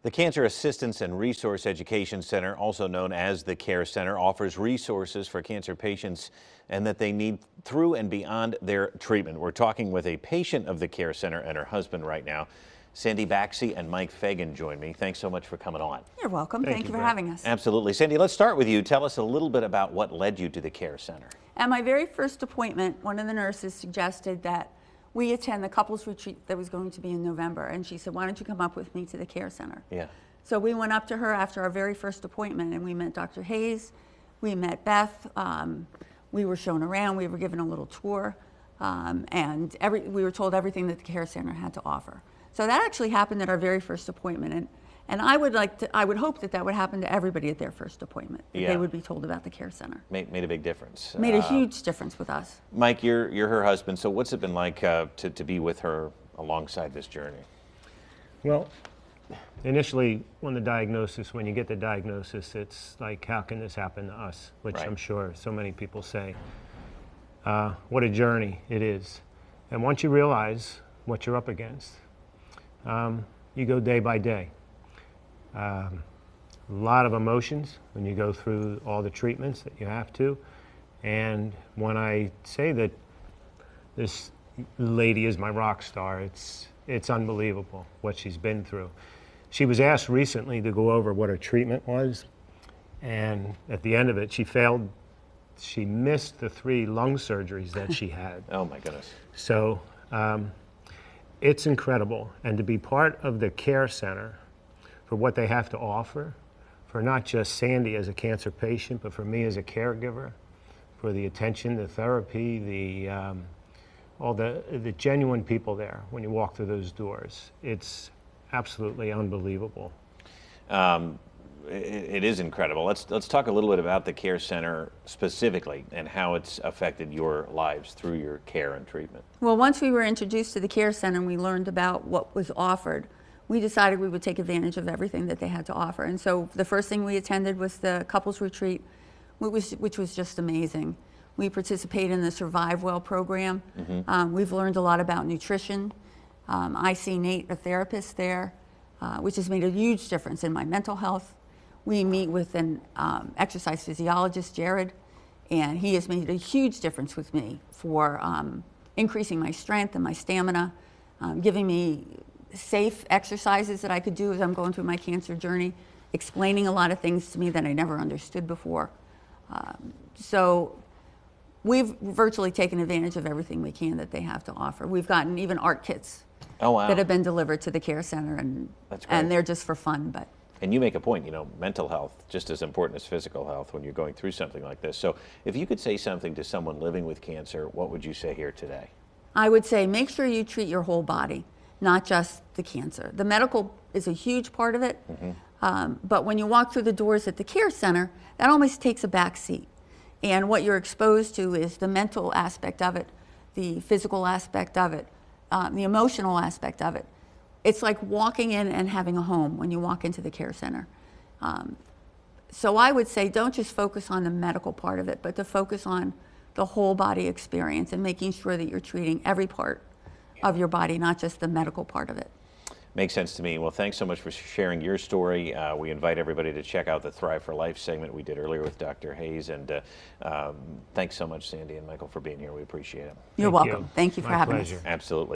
The Cancer Assistance and Resource Education Center, also known as the CARE Center, offers resources for cancer patients and that they need through and beyond their treatment. We're talking with a patient of the CARE Center and her husband right now. Sandra Baksi and Mike Fagan join me. Thanks so much for coming on. You're welcome. Thank you for having us. Absolutely. Sandy, let's start with you. Tell us a little bit about what led you to the CARE Center. At my very first appointment, one of the nurses suggested that we attend the couples retreat that was going to be in November. And she said, why don't you come up with me to the CARE Center? Yeah. So we went up to her after our very first appointment and we met Dr. Hayes, we met Beth, we were shown around, we were given a little tour, and we were told everything that the CARE Center had to offer. So that actually happened at our very first appointment. And I would hope that that would happen to everybody at their first appointment. That Yeah. They would be told about the CARE Center. Made a big difference. Made a huge difference with us. Mike, you're her husband, so what's it been like to be with her alongside this journey? Well, initially, when you get the diagnosis, it's like, how can this happen to us? Which Right. I'm sure so many people say. What a journey it is. And once you realize what you're up against, you go day by day. A lot of emotions when you go through all the treatments that you have to. And when I say that this lady is my rock star, it's unbelievable what she's been through. She was asked recently to go over what her treatment was, and at the end of it, she missed the 3 lung surgeries that she had. Oh my goodness. So it's incredible, and to be part of the CARE Center for what they have to offer, for not just Sandy as a cancer patient, but for me as a caregiver, for the attention, the therapy, all the genuine people there when you walk through those doors. It's absolutely unbelievable. It is incredible. Let's talk a little bit about the CARE Center specifically and how it's affected your lives through your care and treatment. Well, once we were introduced to the CARE Center and we learned about what was offered, we decided we would take advantage of everything that they had to offer. And so the first thing we attended was the couples retreat, which was just amazing. We participate in the Survive Well program. Mm-hmm. We've learned a lot about nutrition. I see Nate, a therapist there, which has made a huge difference in my mental health. We meet with an exercise physiologist, Jared, and he has made a huge difference with me for increasing my strength and my stamina, giving me safe exercises that I could do as I'm going through my cancer journey, explaining a lot of things to me that I never understood before. So we've virtually taken advantage of everything we can that they have to offer. We've gotten even art kits that have been delivered to the CARE Center, and they're just for fun. And you make a point, mental health, just as important as physical health when you're going through something like this. So if you could say something to someone living with cancer, what would you say here today? I would say make sure you treat your whole body, not just the cancer. The medical is a huge part of it, but when you walk through the doors at the CARE Center, that almost takes a back seat. And what you're exposed to is the mental aspect of it, the physical aspect of it, the emotional aspect of it. It's like walking in and having a home when you walk into the CARE Center. So I would say don't just focus on the medical part of it, but to focus on the whole body experience and making sure that you're treating every part of your body, not just the medical part of it. Makes sense to me. Well, thanks so much for sharing your story. We invite everybody to check out the Thrive for Life segment we did earlier with Dr. Hayes. And thanks so much, Sandy and Michael, for being here. We appreciate it. You're welcome. Thank you for having us. Absolutely.